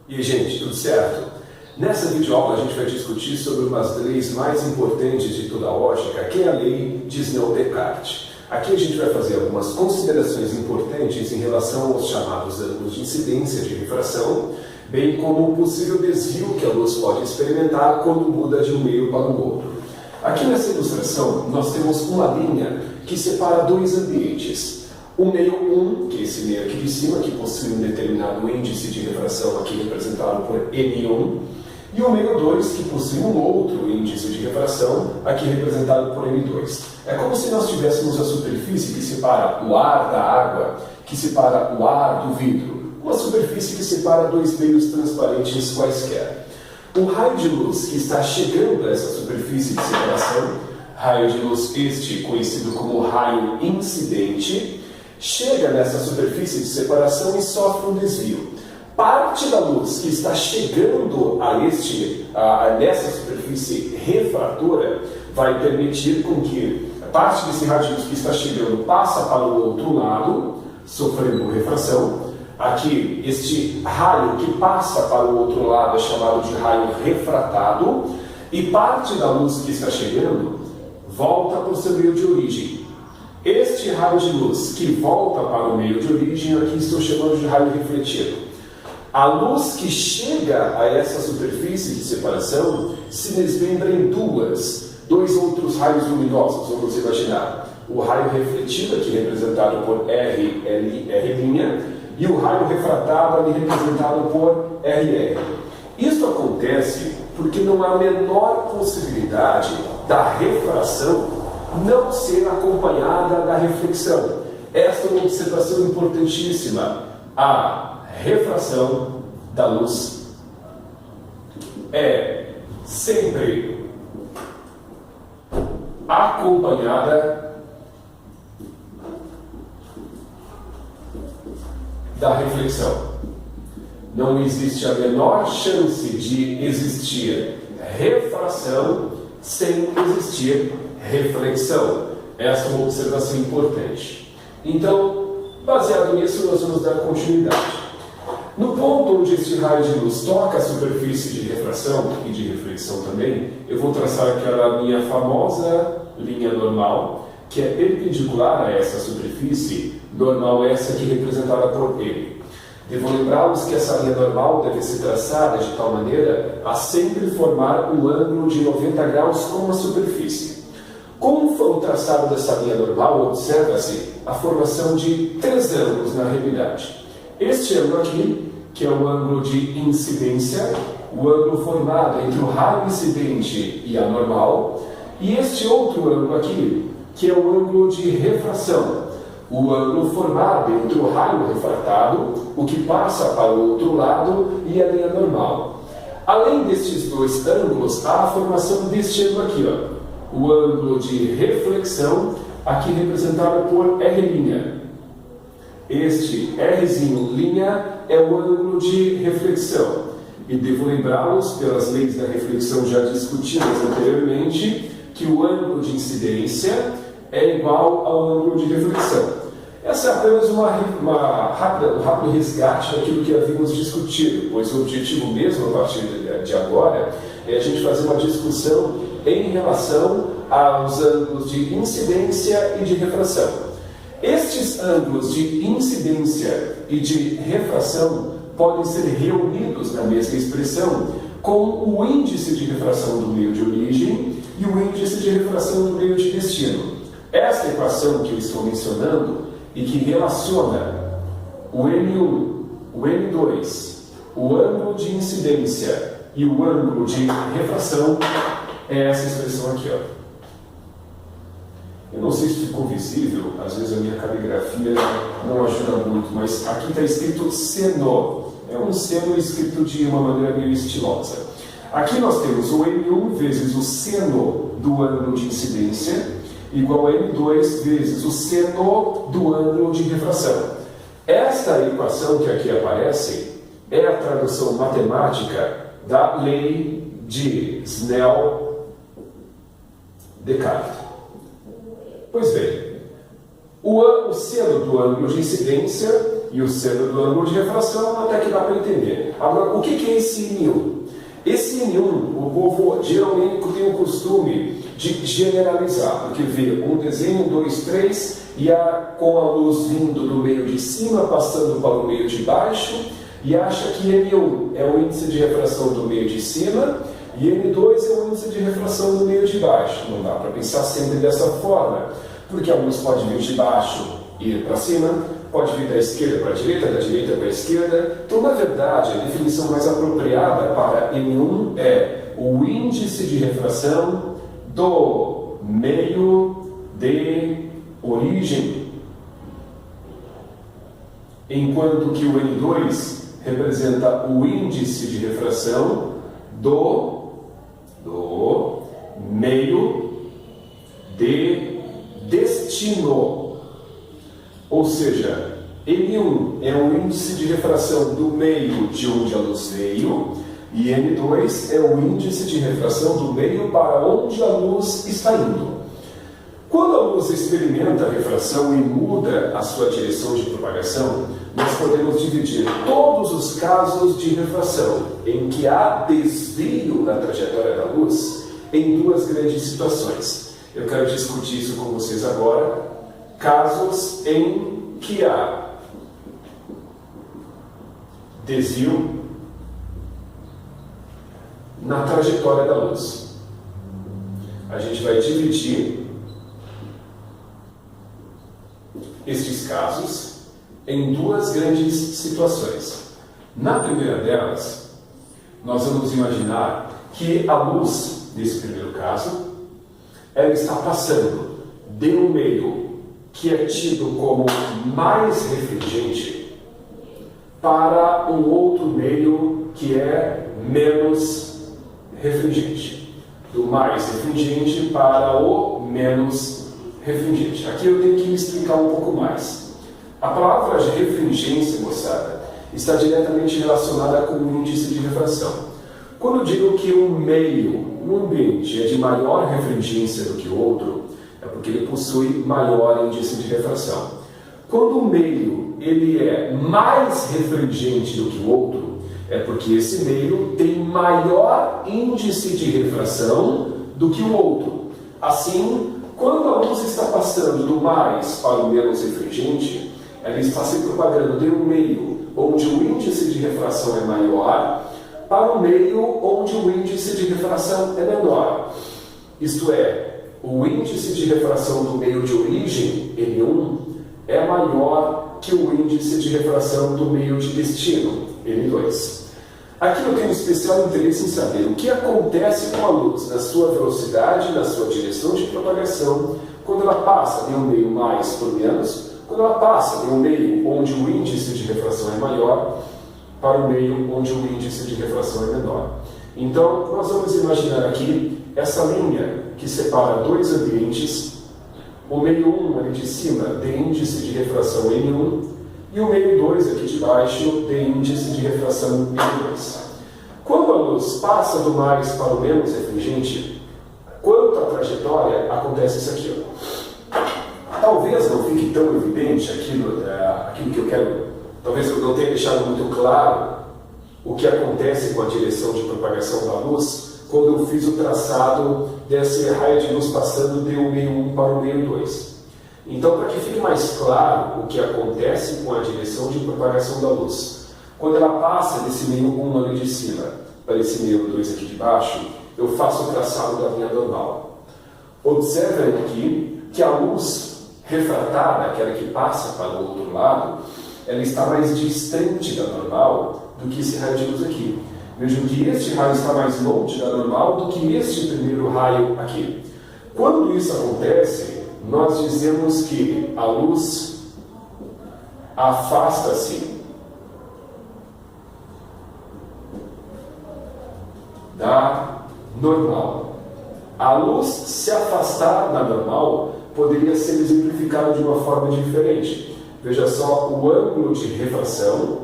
E aí, gente, tudo certo? Nessa videoaula a gente vai discutir sobre uma das leis mais importantes de toda a lógica, que é a lei de Snell-Descartes. Aqui a gente vai fazer algumas considerações importantes em relação aos chamados ângulos de incidência de refração, bem como o possível desvio que a luz pode experimentar quando muda de um meio para o outro. Aqui nessa ilustração nós temos uma linha que separa dois ambientes. O meio 1, que é esse meio aqui de cima, que possui um determinado índice de refração aqui representado por M1, e o meio 2, que possui um outro índice de refração, aqui representado por M2. É como se nós tivéssemos a superfície que separa o ar da água, que separa o ar do vidro, uma superfície que separa dois meios transparentes quaisquer. O raio de luz que está chegando a essa superfície de separação, raio de luz este conhecido como raio incidente, chega nessa superfície de separação e sofre um desvio. Parte da luz que está chegando nessa superfície refratora vai permitir com que parte desse raio de luz que está chegando passa para o outro lado, sofrendo refração. Aqui, este raio que passa para o outro lado é chamado de raio refratado, e parte da luz que está chegando volta para o seu meio de origem. Este raio de luz que volta para o meio de origem, aqui estou chamando de raio refletido. A luz que chega a essa superfície de separação se desmembra em dois outros raios luminosos, vamos imaginar. O raio refletido, aqui representado por R', e o raio refratado, ali representado por RR. Isso acontece porque não há a menor possibilidade da refração não ser acompanhada da reflexão. Esta é uma observação importantíssima. A refração da luz é sempre acompanhada da reflexão. Não existe a menor chance de existir refração sem existir reflexão. Essa é uma observação importante. Então, baseado nisso, nós vamos dar continuidade. No ponto onde este raio de luz toca a superfície de refração e de reflexão também, eu vou traçar aquela minha famosa linha normal, que é perpendicular a essa superfície, normal essa aqui representada por P. Devo lembrá-los que essa linha normal deve ser traçada de tal maneira a sempre formar um ângulo de 90 graus com a superfície. Como foi o traçado dessa linha normal, observa-se a formação de três ângulos na realidade. Este ângulo aqui, que é o ângulo de incidência, o ângulo formado entre o raio incidente e a normal, e este outro ângulo aqui, que é o ângulo de refração, o ângulo formado entre o raio refratado, o que passa para o outro lado, e a linha normal. Além destes dois ângulos, há a formação deste ângulo aqui, ó, o ângulo de reflexão, aqui representado por R'. Este R'T é o ângulo de reflexão. E devo lembrá-los, pelas leis da reflexão já discutidas anteriormente, que o ângulo de incidência é igual ao ângulo de reflexão. Essa é apenas um rápido resgate daquilo que havíamos discutido, pois o objetivo mesmo, a partir de agora, é a gente fazer uma discussão em relação aos ângulos de incidência e de refração. Estes ângulos de incidência e de refração podem ser reunidos na mesma expressão com o índice de refração do meio de origem e o índice de refração do meio de destino. Esta equação que eu estou mencionando e que relaciona o M1, o M2, o ângulo de incidência e o ângulo de refração é essa expressão aqui, ó. Eu não sei se ficou visível, às vezes a minha caligrafia não ajuda muito, mas aqui está escrito seno. É um seno escrito de uma maneira meio estilosa. Aqui nós temos o M1 vezes o seno do ângulo de incidência, igual a M2 vezes o seno do ângulo de refração. Esta equação que aqui aparece é a tradução matemática da lei de Snell-Descartes. Pois bem, O seno do ângulo de incidência e o seno do ângulo de refração até que dá para entender. Agora, o que é esse N1? Esse N1, o povo geralmente tem o costume de generalizar, porque vê um desenho, 2, 3, e com a luz vindo do meio de cima, passando para o meio de baixo, e acha que N1 é o índice de refração do meio de cima, e N2 é o índice de refração do meio de baixo. Não dá para pensar sempre dessa forma, porque a luz pode vir de baixo e ir para cima, pode vir da esquerda para a direita, da direita para a esquerda. Então, na verdade, a definição mais apropriada para N1 é o índice de refração do meio de origem, enquanto que o N2 representa o índice de refração do meio de destino. Ou seja, N1 é o índice de refração do meio de onde a luz veio, e N2 é o índice de refração do meio para onde a luz está indo. Quando a luz experimenta a refração e muda a sua direção de propagação, nós podemos dividir todos os casos de refração em que há desvio na trajetória da luz em duas grandes situações. Eu quero discutir isso com vocês agora. Casos em que há desvio na trajetória da luz. A gente vai dividir estes casos em duas grandes situações. Na primeira delas, nós vamos imaginar que a luz, nesse primeiro caso, ela está passando de um meio que é tido como mais refringente para um outro meio que é menos refringente. Do mais refringente para o menos refringente. Aqui eu tenho que me explicar um pouco mais. A palavra de refringência, moçada, está diretamente relacionada com o índice de refração. Quando eu digo que um meio, um ambiente, é de maior refringência do que o outro, é porque ele possui maior índice de refração. Quando o meio ele é mais refringente do que o outro, é porque esse meio tem maior índice de refração do que o outro. Assim, quando a luz está passando do mais para o menos refringente, ela está se propagando de um meio onde o índice de refração é maior para um meio onde o índice de refração é menor. Isto é, o índice de refração do meio de origem, N1, é maior que o índice de refração do meio de destino, N2. Aqui eu tenho especial interesse em saber o que acontece com a luz na sua velocidade, na sua direção de propagação, quando ela passa de um meio mais por menos, quando ela passa de um meio onde o índice de refração é maior para um meio onde o índice de refração é menor. Então, nós vamos imaginar aqui essa linha que separa dois ambientes, o meio 1 ali de cima tem índice de refração N1 e o meio 2 aqui de baixo tem índice de refração N2. Quando a luz passa do mais para o menos refringente, quanto à trajetória, acontece isso aqui. Talvez não fique tão evidente aquilo que eu quero, talvez eu não tenha deixado muito claro o que acontece com a direção de propagação da luz quando eu fiz o traçado desse raio de luz passando de um meio 1 para o meio 2. Então, para que fique mais claro o que acontece com a direção de propagação da luz, quando ela passa desse meio 1 ali de cima para esse meio 2 aqui de baixo, eu faço o traçado da linha normal. Observem aqui que a luz refratada, aquela que passa para o outro lado, ela está mais distante da normal do que esse raio de luz aqui. Vejam que este raio está mais longe da normal do que este primeiro raio aqui. Quando isso acontece, nós dizemos que a luz afasta-se da normal. A luz se afastar da normal poderia ser exemplificado de uma forma diferente. Veja só o ângulo de refração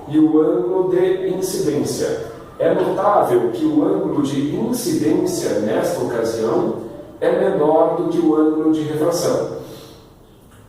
e o ângulo de incidência. É notável que o ângulo de incidência, nesta ocasião, é menor do que o ângulo de refração.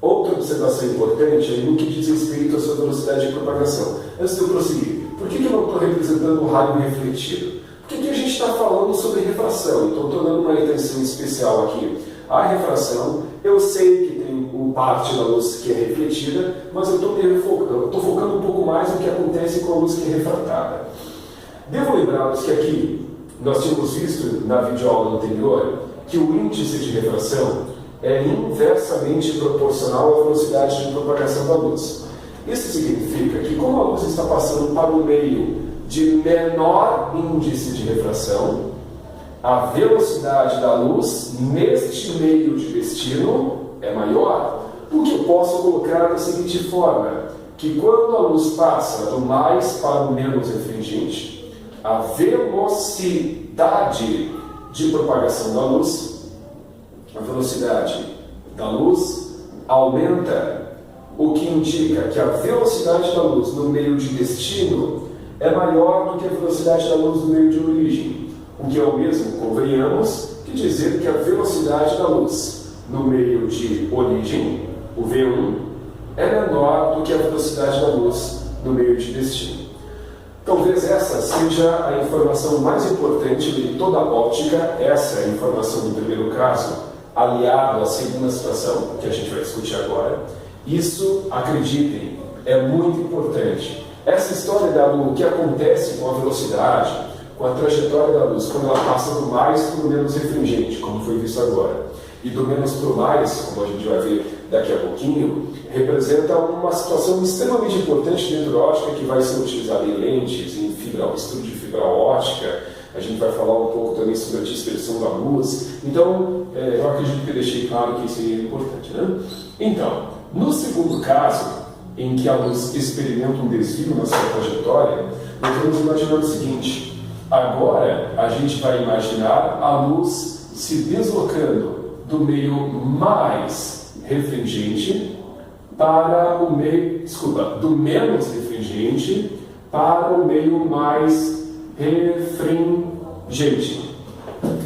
Outra observação importante é no que diz respeito à sua velocidade de propagação. Antes de eu prosseguir, por que eu não estou representando o raio refletido? Porque aqui a gente está falando sobre refração, então estou dando uma atenção especial aqui à refração. Eu sei que tem uma parte da luz que é refletida, mas eu estou focando um pouco mais no que acontece com a luz que é refratada. Devo lembrá-los que aqui nós tínhamos visto na videoaula anterior que o índice de refração é inversamente proporcional à velocidade de propagação da luz. Isso significa que, como a luz está passando para o meio de menor índice de refração, a velocidade da luz neste meio de destino é maior. O que eu posso colocar da seguinte forma, que quando a luz passa do mais para o menos refringente, a velocidade de propagação da luz, a velocidade da luz aumenta, o que indica que a velocidade da luz no meio de destino é maior do que a velocidade da luz no meio de origem, o que é o mesmo, convenhamos, que dizer que a velocidade da luz no meio de origem, o V1, é menor do que a velocidade da luz no meio de destino. Talvez essa seja a informação mais importante de toda a óptica, essa é a informação do primeiro caso, aliado à segunda situação, que a gente vai discutir agora. Isso, acreditem, é muito importante. Essa história do que acontece com a velocidade, com a trajetória da luz, quando ela passa do mais para o menos refringente, como foi visto agora, e do menos para o mais, como a gente vai ver daqui a pouquinho, representa uma situação extremamente importante dentro da óptica que vai ser utilizada em lentes, em estudo de fibra óptica. A gente vai falar um pouco também sobre a dispersão da luz. Então, eu acredito que eu deixei claro que isso é importante, né? Então, no segundo caso, em que a luz experimenta um desvio na sua trajetória, nós vamos imaginar o seguinte: agora a gente vai imaginar a luz se deslocando do meio mais refringente para o meio, do menos refringente para o meio mais refringente.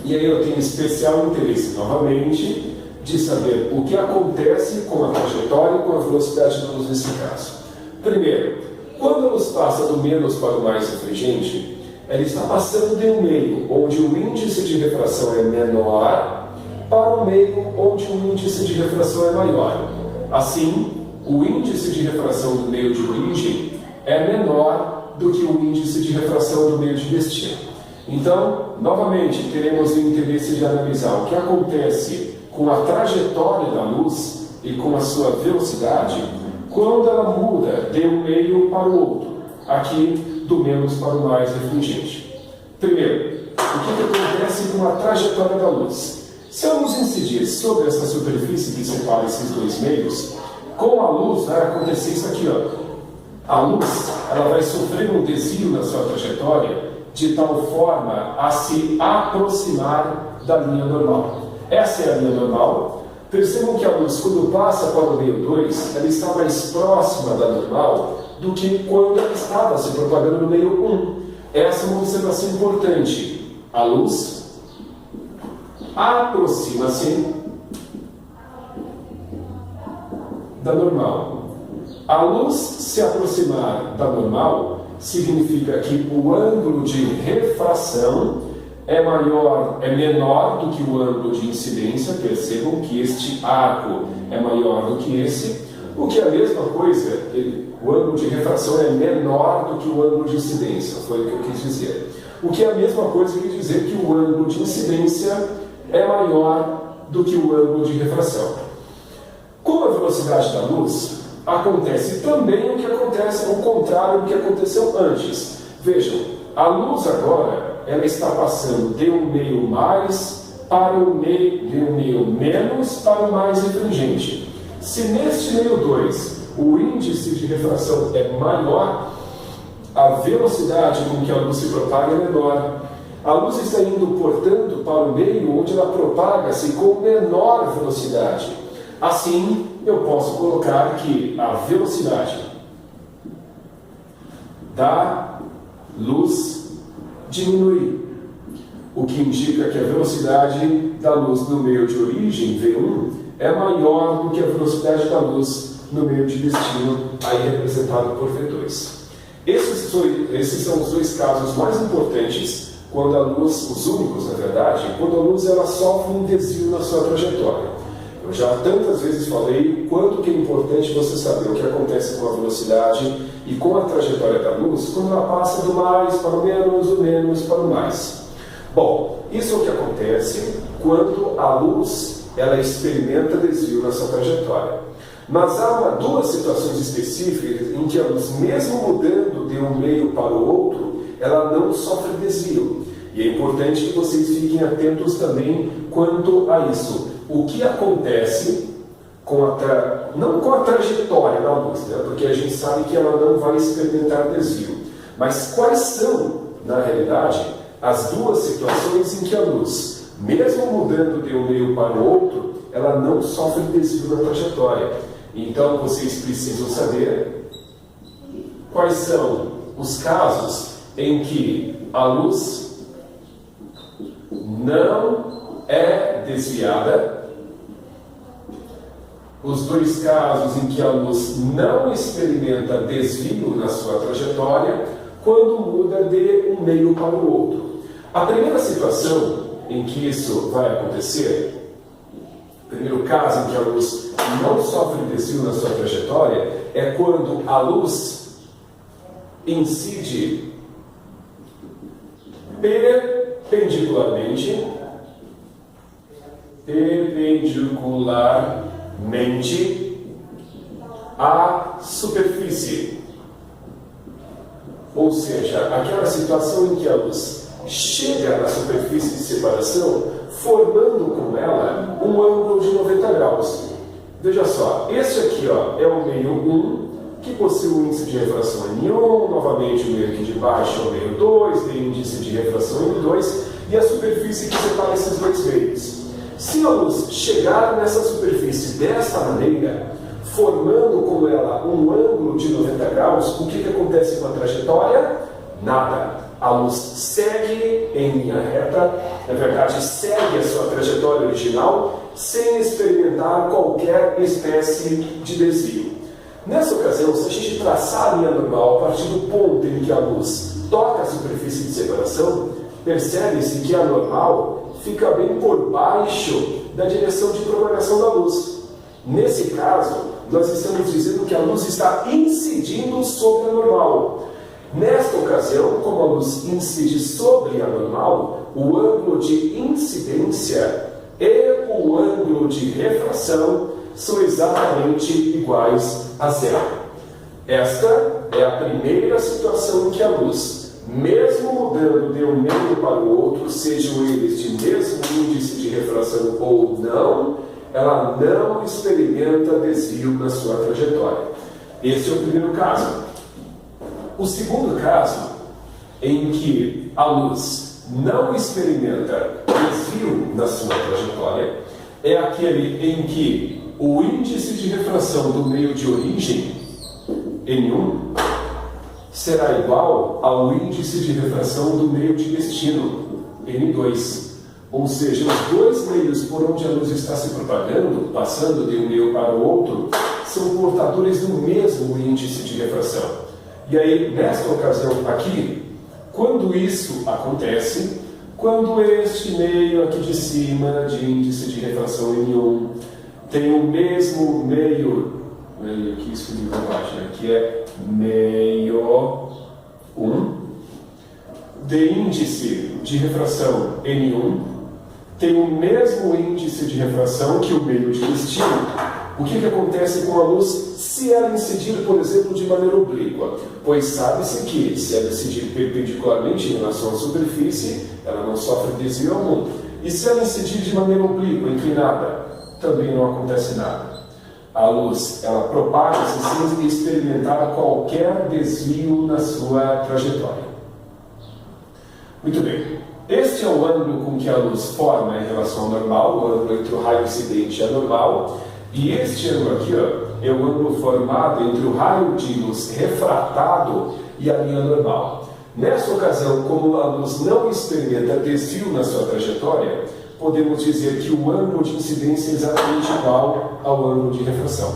E aí eu tenho especial interesse, novamente, de saber o que acontece com a trajetória e com a velocidade da luz nesse caso. Primeiro, quando a luz passa do menos para o mais refringente, ela está passando de um meio onde o índice de refração é menor para o meio onde o índice de refração é maior. Assim, o índice de refração do meio de origem é menor do que o índice de refração do meio de destino. Então, novamente, teremos o interesse de analisar o que acontece com a trajetória da luz e com a sua velocidade quando ela muda de um meio para o outro, aqui do menos para o mais refringente. Primeiro, o que acontece com a trajetória da luz? Se a luz incidir sobre essa superfície que separa esses dois meios, com a luz vai acontecer isso aqui, ó. A luz, ela vai sofrer um desvio na sua trajetória de tal forma a se aproximar da linha normal. Essa é a linha normal. Percebam que a luz, quando passa para o meio 2, ela está mais próxima da normal do que quando ela estava se propagando no meio 1. Essa é uma observação importante. A luz aproxima-se da normal. A luz se aproximar da normal significa que o ângulo de refração é menor do que o ângulo de incidência. Percebam que este arco é maior do que esse, o que é a mesma coisa, o ângulo de refração é menor do que o ângulo de incidência, foi o que eu quis dizer. O que é a mesma coisa que dizer que o ângulo de incidência é maior do que o ângulo de refração. Com a velocidade da luz, acontece também o que acontece, o contrário do que aconteceu antes. Vejam, a luz agora, ela está passando de um meio mais para o meio, de um meio menos para o mais refringente. Se neste meio 2 o índice de refração é maior, a velocidade com que a luz se propaga é menor. A luz está indo, portanto, para o meio onde ela propaga-se com menor velocidade. Assim, eu posso colocar que a velocidade da luz diminui, o que indica que a velocidade da luz no meio de origem, V1, é maior do que a velocidade da luz no meio de destino, aí representado por V2. Esses são os dois casos mais importantes quando a luz, os únicos na verdade, quando a luz ela sofre um desvio na sua trajetória. Eu já tantas vezes falei quanto que é importante você saber o que acontece com a velocidade e com a trajetória da luz quando ela passa do mais para o menos, do menos para o mais. Bom, isso é o que acontece quando a luz ela experimenta desvio na sua trajetória. Mas há duas situações específicas em que a luz, mesmo mudando de um meio para o outro, ela não sofre desvio. E é importante que vocês fiquem atentos também quanto a isso. O que acontece não com a trajetória da luz, né? Porque a gente sabe que ela não vai experimentar desvio. Mas quais são, na realidade, as duas situações em que a luz, mesmo mudando de um meio para o outro, ela não sofre desvio na trajetória? Então vocês precisam saber quais são os casos em que a luz não é desviada, os dois casos em que a luz não experimenta desvio na sua trajetória quando muda de um meio para o outro. A primeira situação em que isso vai acontecer, o primeiro caso em que a luz não sofre desvio na sua trajetória, é quando a luz incide perpendicularmente à superfície. Ou seja, aquela situação em que a luz chega na superfície de separação, formando com ela um ângulo de 90 graus. Veja só, este aqui é o meio 1, que possui o índice de refração N1, novamente o meio aqui de baixo é o meio 2, tem índice de refração N2, e a superfície que separa esses dois meios. Se a luz chegar nessa superfície desta maneira, formando com ela um ângulo de 90 graus, o que acontece com a trajetória? Nada. A luz segue em linha reta, na verdade segue a sua trajetória original, sem experimentar qualquer espécie de desvio. Nessa ocasião, se a gente traçar a linha normal a partir do ponto em que a luz toca a superfície de separação, percebe-se que a normal fica bem por baixo da direção de propagação da luz. Nesse caso, nós estamos dizendo que a luz está incidindo sobre a normal. Nesta ocasião, como a luz incide sobre a normal, o ângulo de incidência e o ângulo de refração são exatamente iguais a zero. Esta é a primeira situação em que a luz, mesmo mudando de um meio para o outro, sejam eles de mesmo índice de refração ou não, ela não experimenta desvio na sua trajetória. Esse é o primeiro caso. O segundo caso, em que a luz não experimenta desvio na sua trajetória, é aquele em que o índice de refração do meio de origem, N1, será igual ao índice de refração do meio de destino, N2. Ou seja, os dois meios por onde a luz está se propagando, passando de um meio para o outro, são portadores do mesmo índice de refração. E aí, nesta ocasião aqui, quando isso acontece, quando este meio aqui de cima, de índice de refração N1, tem o mesmo meio aqui escrevi para baixo, né, que é meio 1, de índice de refração N1, tem o mesmo índice de refração que o meio de destino. O que acontece com a luz se ela incidir, por exemplo, de maneira oblíqua? Pois sabe-se que, se ela incidir perpendicularmente em relação à superfície, ela não sofre desvio algum. E se ela incidir de maneira oblíqua, inclinada, também não acontece nada. A luz, ela propaga-se sem experimentar qualquer desvio na sua trajetória. Muito bem. Este é o ângulo com que a luz forma em relação ao normal, o ângulo entre o raio incidente e a normal. E este ângulo aqui é o ângulo formado entre o raio de luz refratado e a linha normal. Nesta ocasião, como a luz não experimenta desvio na sua trajetória, podemos dizer que o ângulo de incidência é exatamente igual ao ângulo de refração.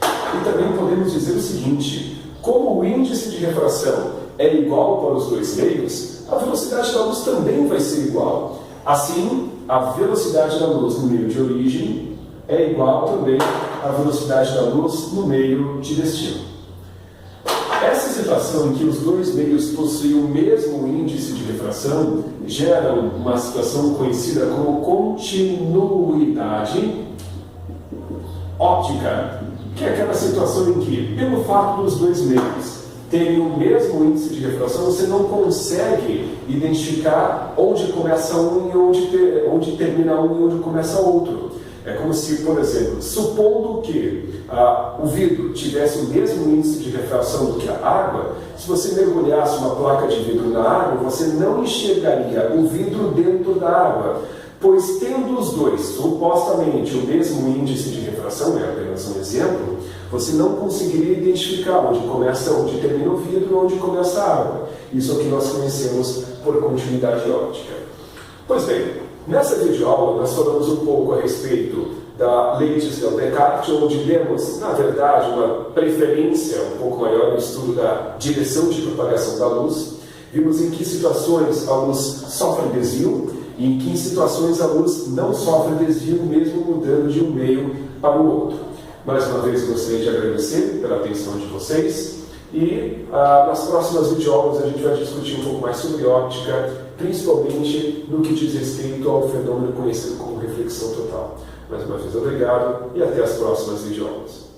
E também podemos dizer o seguinte: como o índice de refração é igual para os dois meios, a velocidade da luz também vai ser igual. Assim, a velocidade da luz no meio de origem é igual também à velocidade da luz no meio de destino. Essa situação em que os dois meios possuem o mesmo índice de refração gera uma situação conhecida como continuidade óptica, que é aquela situação em que, pelo fato dos dois meios terem o mesmo índice de refração, você não consegue identificar onde começa um e onde termina um e onde começa outro. É como se, por exemplo, supondo que o vidro tivesse o mesmo índice de refração do que a água, se você mergulhasse uma placa de vidro na água, você não enxergaria o vidro dentro da água, pois tendo os dois supostamente o mesmo índice de refração, é apenas um exemplo, você não conseguiria identificar onde termina o vidro e onde começa a água. Isso é o que nós conhecemos por continuidade óptica. Pois bem, nessa videoaula nós falamos um pouco a respeito da lei de Snell-Descartes, onde demos, na verdade, uma preferência um pouco maior no estudo da direção de propagação da luz. Vimos em que situações a luz sofre desvio e em que situações a luz não sofre desvio, mesmo mudando de um meio para o outro. Mais uma vez gostaria de agradecer pela atenção de vocês e nas próximas videoaulas a gente vai discutir um pouco mais sobre óptica, principalmente no que diz respeito ao fenômeno conhecido como reflexão total. Mais uma vez obrigado e até as próximas videoaulas.